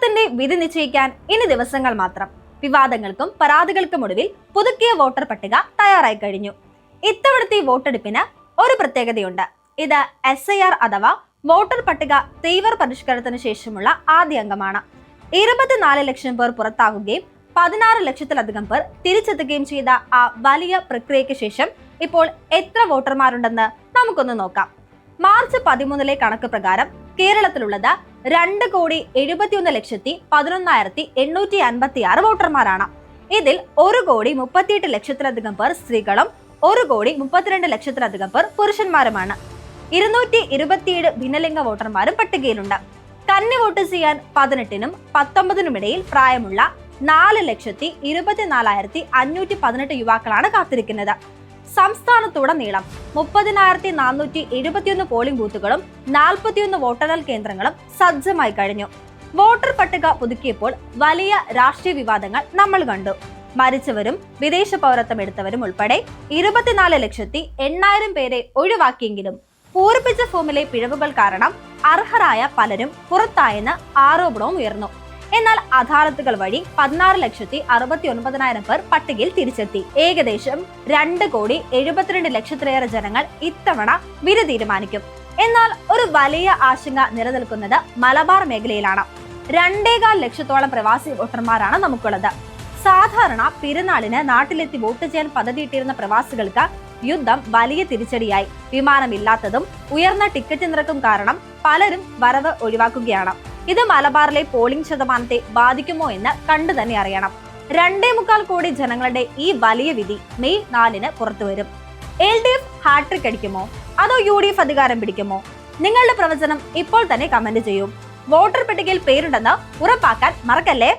കേരളത്തിന്റെ വിധി നിശ്ചയിക്കാൻ ഇനി ദിവസങ്ങൾ മാത്രം. വിവാദങ്ങൾക്കും പരാതികൾക്കും ഒടുവിൽ പുതുക്കിയ വോട്ടർ പട്ടിക തയ്യാറായി കഴിഞ്ഞു. ഇത്തവണത്തെ വോട്ടെടുപ്പിന് ഒരു പ്രത്യേകതയുണ്ട്. ഇത് SIR അഥവാ വോട്ടർ പട്ടിക തീവ്ര പരിഷ്കരണത്തിന് ശേഷമുള്ള ആദ്യ അംഗമാണ്. 24 ലക്ഷം പേർ പുറത്താകുകയും 16 ലക്ഷത്തിലധികം പേർ തിരിച്ചെത്തുകയും ചെയ്ത ആ വലിയ പ്രക്രിയയ്ക്ക് ശേഷം ഇപ്പോൾ എത്ര വോട്ടർമാരുണ്ടെന്ന് നമുക്കൊന്ന് നോക്കാം. മാർച്ച് 13 കണക്ക് പ്രകാരം കേരളത്തിലുള്ളത് 2,71,11,856 വോട്ടർമാരാണ്. ഇതിൽ 1,38 ലക്ഷത്തിലധികം പേർ സ്ത്രീകളും 1,32 ലക്ഷത്തിലധികം പേർ പുരുഷന്മാരുമാണ്. 227 ഭിന്നലിംഗ വോട്ടർമാരും പട്ടികയിലുണ്ട്. കന്നി വോട്ട് ചെയ്യാൻ 18നും 19നും ഇടയിൽ പ്രായമുള്ള 4,24,518 യുവാക്കളാണ് കാത്തിരിക്കുന്നത്. സംസ്ഥാനത്തുടനീളം 30,471 പോളിംഗ് ബൂത്തുകളും 41 വോട്ടെണ്ണൽ കേന്ദ്രങ്ങളും സജ്ജമായി കഴിഞ്ഞു. വോട്ടർ പട്ടിക പുതുക്കിയപ്പോൾ വലിയ രാഷ്ട്രീയ വിവാദങ്ങൾ നമ്മൾ കണ്ടു. മരിച്ചവരും വിദേശ പൗരത്വം എടുത്തവരും ഉൾപ്പെടെ 24,08,000 പേരെ ഒഴിവാക്കിയെങ്കിലും പൂരിപ്പിച്ച ഫോമിലെ പിഴവുകൾ കാരണം അർഹരായ പലരും പുറത്തായെന്ന് ആരോപണവും ഉയർന്നു. എന്നാൽ അദാലത്തുകൾ വഴി 16,69,000 പേർ പട്ടികയിൽ തിരിച്ചെത്തി. ഏകദേശം 2,72,00,000 ജനങ്ങൾ ഇത്തവണ വിധി തീരുമാനിക്കും. എന്നാൽ ഒരു വലിയ ആശങ്ക നിലനിൽക്കുന്നത് മലബാർ മേഖലയിലാണ്. 2.25 ലക്ഷത്തോളം പ്രവാസി വോട്ടർമാരാണ് നമുക്കുള്ളത്. സാധാരണ പെരുന്നാളിന് നാട്ടിലെത്തി വോട്ട് ചെയ്യാൻ പദ്ധതിയിട്ടിരുന്ന പ്രവാസികൾക്ക് യുദ്ധം വലിയ തിരിച്ചടിയായി. വിമാനമില്ലാത്തതും ഉയർന്ന ടിക്കറ്റ് നിരക്കും കാരണം പലരും വരവ് ഒഴിവാക്കുകയാണ്. ഇത് മലബാറിലെ പോളിംഗ് ശതമാനത്തെ ബാധിക്കുമോ എന്ന് കണ്ടു തന്നെ അറിയണം. 2.25 കോടി ജനങ്ങളുടെ ഈ വലിയ വിധി മെയ് 4 പുറത്തുവരും. LDF ഹാട്രിക് അടിക്കുമോ അതോ UDF അധികാരം പിടിക്കുമോ? നിങ്ങളുടെ പ്രവചനം ഇപ്പോൾ തന്നെ കമന്റ് ചെയ്യൂ. വോട്ടർ പട്ടികയിൽ പേരുണ്ടെന്ന് ഉറപ്പാക്കാൻ മറക്കല്ലേ.